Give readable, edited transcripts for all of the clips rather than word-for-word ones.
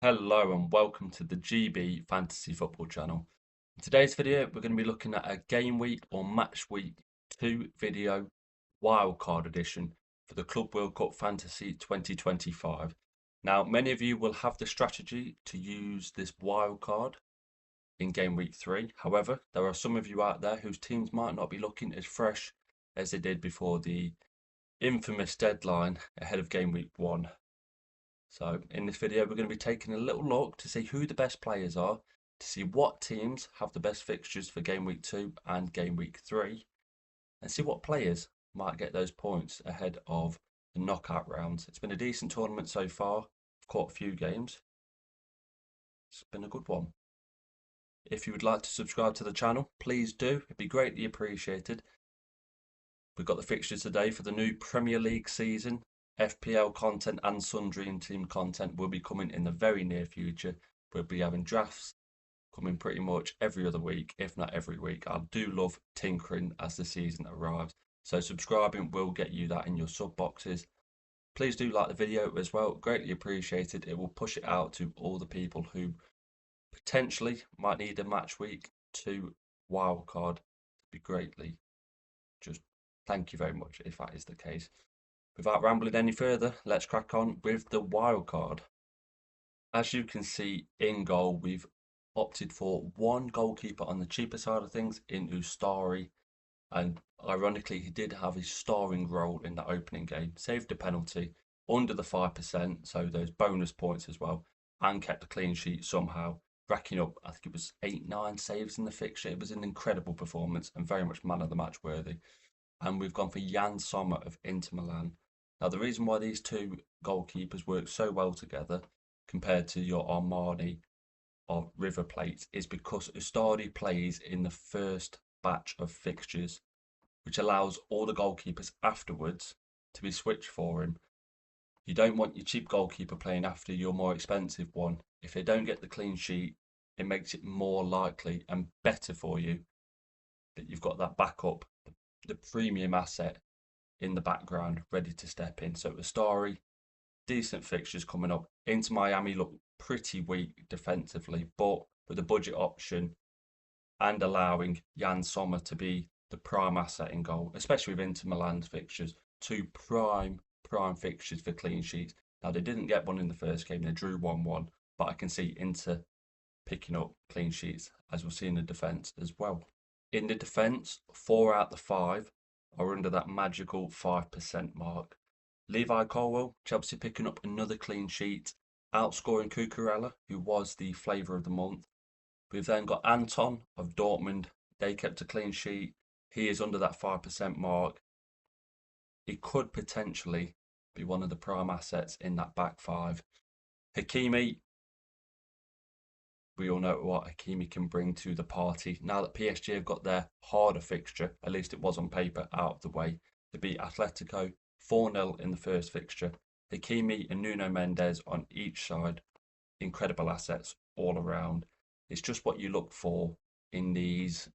Hello and welcome to the GB Fantasy Football channel. In today's video, we're going to be looking at a game week or match week 2 video wildcard edition for the Club World Cup Fantasy 2025. Now, many of you will have the strategy to use this wildcard in game week 3. However, there are some of you out there whose teams might not be looking as fresh as they did before the infamous deadline ahead of game week 1. So in this video, we're going to be taking a little look to see who the best players are, to see what teams have the best fixtures for game week 2 and game week 3, and see what players might get those points ahead of the knockout rounds. It's been a decent tournament so far. I've caught a few games. It's been a good one. If you would like to subscribe to the channel, please do. It'd be greatly appreciated. We've got the fixtures today for the new Premier League season. FPL content and sundry team content will be coming in the very near future. We'll be having drafts coming pretty much every other week, if not every week. I do love tinkering as the season arrives. So subscribing will get you that in your sub boxes. Please do like the video as well. Greatly appreciated. It will push it out to all the people who potentially might need a match week 2 wildcard. Be greatly. Just thank you very much if that is the case. Without rambling any further, let's crack on with the wild card. As you can see in goal, we've opted for one goalkeeper on the cheaper side of things in Ustari, and ironically he did have his starring role in the opening game, saved a penalty under the 5%, so those bonus points as well, and kept a clean sheet somehow, racking up, I think it was 8-9 saves in the fixture. It was an incredible performance and very much man of the match worthy. And we've gone for Jan Sommer of Inter Milan. Now, the reason why these two goalkeepers work so well together compared to your Armani or River Plate is because Ustadi plays in the first batch of fixtures, which allows all the goalkeepers afterwards to be switched for him. You don't want your cheap goalkeeper playing after your more expensive one. If they don't get the clean sheet, it makes it more likely and better for you that you've got that backup, the premium asset in the background, ready to step in. So Astari, decent fixtures coming up. Into Miami look pretty weak defensively, but with a budget option and allowing Jan Sommer to be the prime asset in goal, especially with Inter Milan's fixtures, two prime fixtures for clean sheets. Now they didn't get one in the first game; they drew 1-1, but I can see Inter picking up clean sheets, as we'll see in the defence as well. In the defence, 4 out of the 5 are under that magical 5% mark. Levi Colwill, Chelsea picking up another clean sheet, outscoring Cucurella, who was the flavour of the month. We've then got Anton of Dortmund. They kept a clean sheet. He is under that 5% mark. He could potentially be one of the prime assets in that back five. Hakimi, we all know what Hakimi can bring to the party. Now that PSG have got their harder fixture, at least it was on paper, out of the way, to beat Atletico 4-0 in the first fixture. Hakimi and Nuno Mendes on each side, incredible assets all around. It's just what you look for in these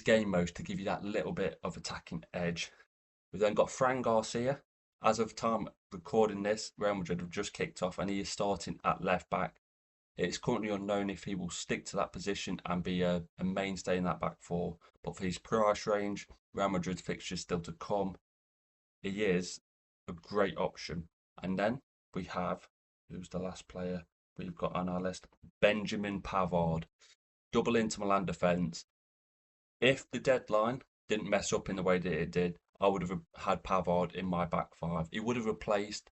game modes to give you that little bit of attacking edge. We've then got Fran Garcia. As of time recording this, Real Madrid have just kicked off and he is starting at left back. It's currently unknown if he will stick to that position and be a mainstay in that back four, but for his price range, Real Madrid's fixtures still to come, he is a great option. And then we have, who's the last player we've got on our list? Benjamin Pavard, double Inter Milan defence. If the deadline didn't mess up in the way that it did, I would have had Pavard in my back five. He would have replaced,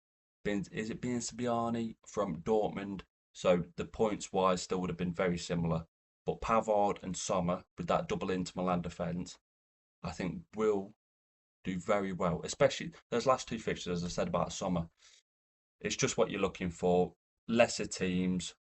is it Bianci from Dortmund? So the points wise still would have been very similar. But Pavard and Sommer with that double Inter Milan defence, I think will do very well. Especially those last two fixtures, as I said about Sommer. It's just what you're looking for. Lesser teams,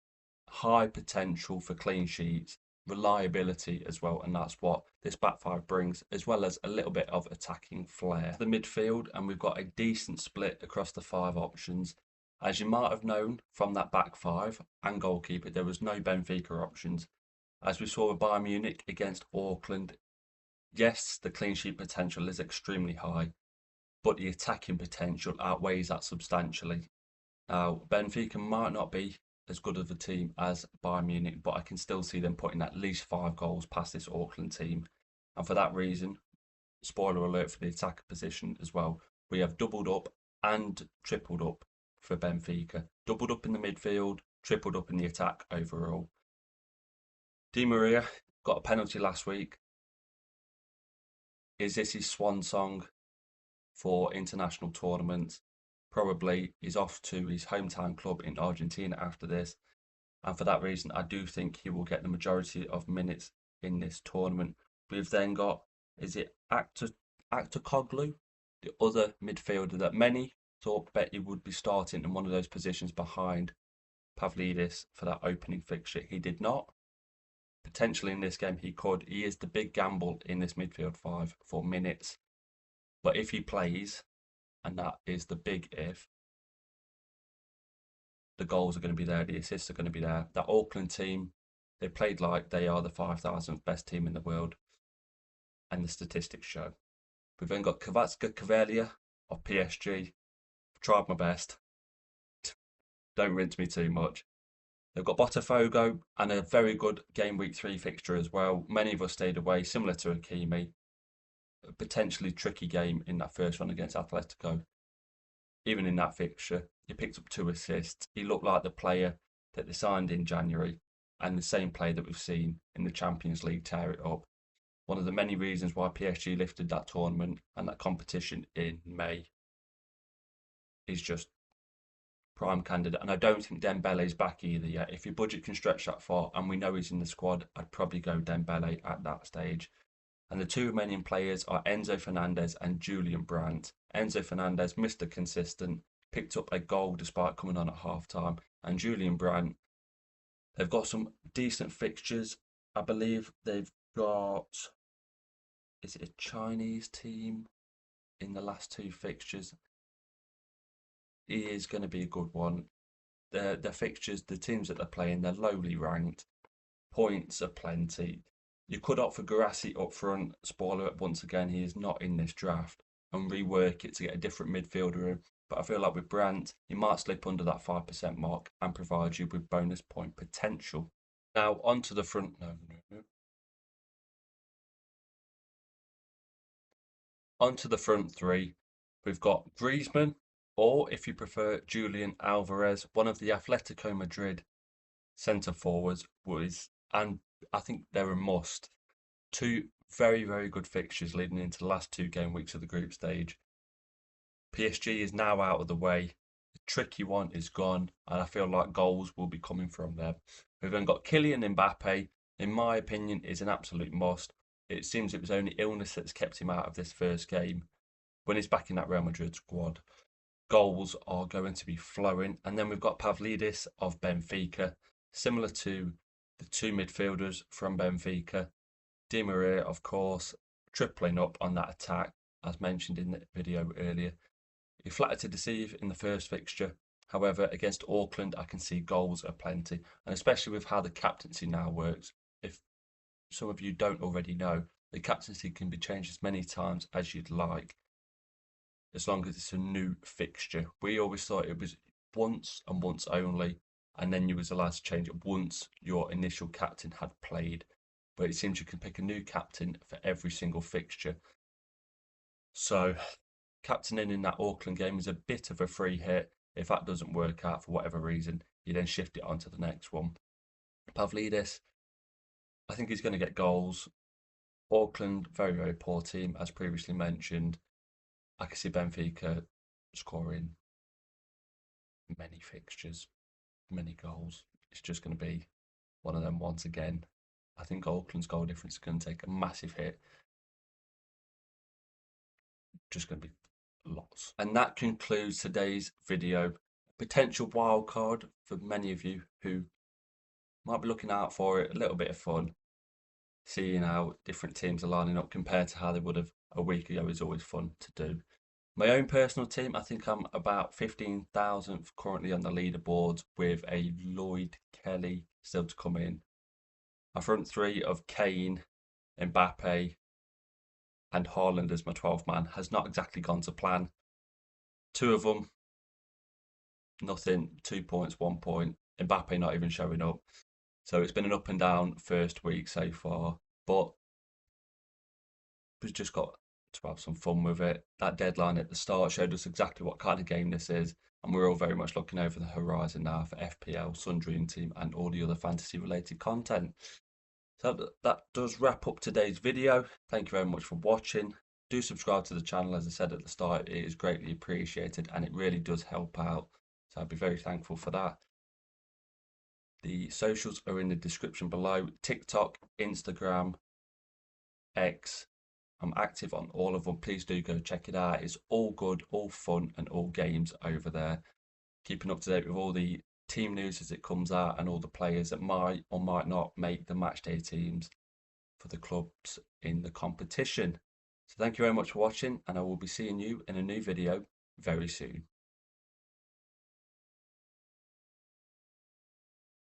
high potential for clean sheets, reliability as well, and that's what this back five brings, as well as a little bit of attacking flair. The midfield, and we've got a decent split across the 5 options. As you might have known from that back 5 and goalkeeper, there was no Benfica options. As we saw with Bayern Munich against Auckland, yes, the clean sheet potential is extremely high, but the attacking potential outweighs that substantially. Now, Benfica might not be as good of a team as Bayern Munich, but I can still see them putting at least 5 goals past this Auckland team. And for that reason, spoiler alert for the attacker position as well, we have doubled up and tripled up for Benfica. Doubled up in the midfield, tripled up in the attack overall. Di Maria got a penalty last week. Is this his swan song for international tournaments? Probably. He's off to his hometown club in Argentina after this. And for that reason, I do think he will get the majority of minutes in this tournament. We've then got, is it Actocoglu, the other midfielder that many thought bet he would be starting in one of those positions behind Pavlidis for that opening fixture. He did not. Potentially in this game he could. He is the big gamble in this midfield 5 for minutes. But if he plays, and that is the big if, the goals are going to be there, the assists are going to be there. That Auckland team, they played like they are the 5,000th best team in the world. And the statistics show. We've then got Kvaratskhelia of PSG. I've tried my best. Don't rinse me too much. They've got Botafogo and a very good game week 3 fixture as well. Many of us stayed away, similar to Hakimi. A potentially tricky game in that first one against Atletico. Even in that fixture, he picked up 2 assists. He looked like the player that they signed in January and the same player that we've seen in the Champions League tear it up. One of the many reasons why PSG lifted that tournament and that competition in May. Is just prime candidate. And I don't think Dembele's back either yet. If your budget can stretch that far and we know he's in the squad, I'd probably go Dembele at that stage. And the 2 remaining players are Enzo Fernandez and Julian Brandt. Enzo Fernandez, Mr. Consistent, picked up a goal despite coming on at half-time. And Julian Brandt, they've got some decent fixtures. I believe they've got, is it a Chinese team in the last 2 fixtures? He is going to be a good one. The fixtures, the teams that they're playing, they're lowly ranked. Points are plenty. You could opt for Guirassy up front. Spoiler, once again, he is not in this draft. And rework it to get a different midfielder in. But I feel like with Brandt, he might slip under that 5% mark and provide you with bonus point potential. Now, onto the front. Onto the front 3. We've got Griezmann, or if you prefer, Julian Alvarez, one of the Atletico Madrid centre forwards, and I think they're a must. 2 very, very good fixtures leading into the last 2 game weeks of the group stage. PSG is now out of the way. The tricky one is gone, and I feel like goals will be coming from there. We've then got Kylian Mbappe, in my opinion, is an absolute must. It seems it was only illness that's kept him out of this first game. When he's back in that Real Madrid squad, goals are going to be flowing. And then we've got Pavlidis of Benfica, similar to the 2 midfielders from Benfica. Di Maria, of course, tripling up on that attack, as mentioned in the video earlier. He flattered to deceive in the first fixture. However, against Auckland, I can see goals aplenty, and especially with how the captaincy now works. If some of you don't already know, the captaincy can be changed as many times as you'd like, as long as it's a new fixture. We always thought it was once and once only, and then you was allowed to change it once your initial captain had played. But it seems you can pick a new captain for every single fixture. So, captaining in that Auckland game is a bit of a free hit. If that doesn't work out for whatever reason, you then shift it on to the next one. Pavlidis, I think he's going to get goals. Auckland, very, very poor team, as previously mentioned. I can see Benfica scoring many fixtures, many goals. It's just going to be one of them once again. I think Auckland's goal difference is going to take a massive hit. Just going to be lots. And that concludes today's video. Potential wild card for many of you who might be looking out for it. A little bit of fun. Seeing how different teams are lining up compared to how they would have a week ago is always fun to do. My own personal team, I think I'm about 15,000th currently on the leaderboard with a Lloyd Kelly still to come in. My front 3 of Kane, Mbappe and Haaland as my 12th man has not exactly gone to plan. 2 of them nothing, 2 points, 1 point. Mbappe not even showing up. So it's been an up and down first week so far, but we've just got to have some fun with it. That deadline at the start showed us exactly what kind of game this is, and we're all very much looking over the horizon now for FPL, Sun Dream Team, and all the other fantasy related content. So that does wrap up today's video. Thank you very much for watching. Do subscribe to the channel, as I said at the start, it is greatly appreciated and it really does help out. So I'd be very thankful for that. The socials are in the description below. TikTok, Instagram, X. I'm active on all of them. Please do go check it out. It's all good, all fun, and all games over there. Keeping up to date with all the team news as it comes out and all the players that might or might not make the matchday teams for the clubs in the competition. So thank you very much for watching, and I will be seeing you in a new video very soon.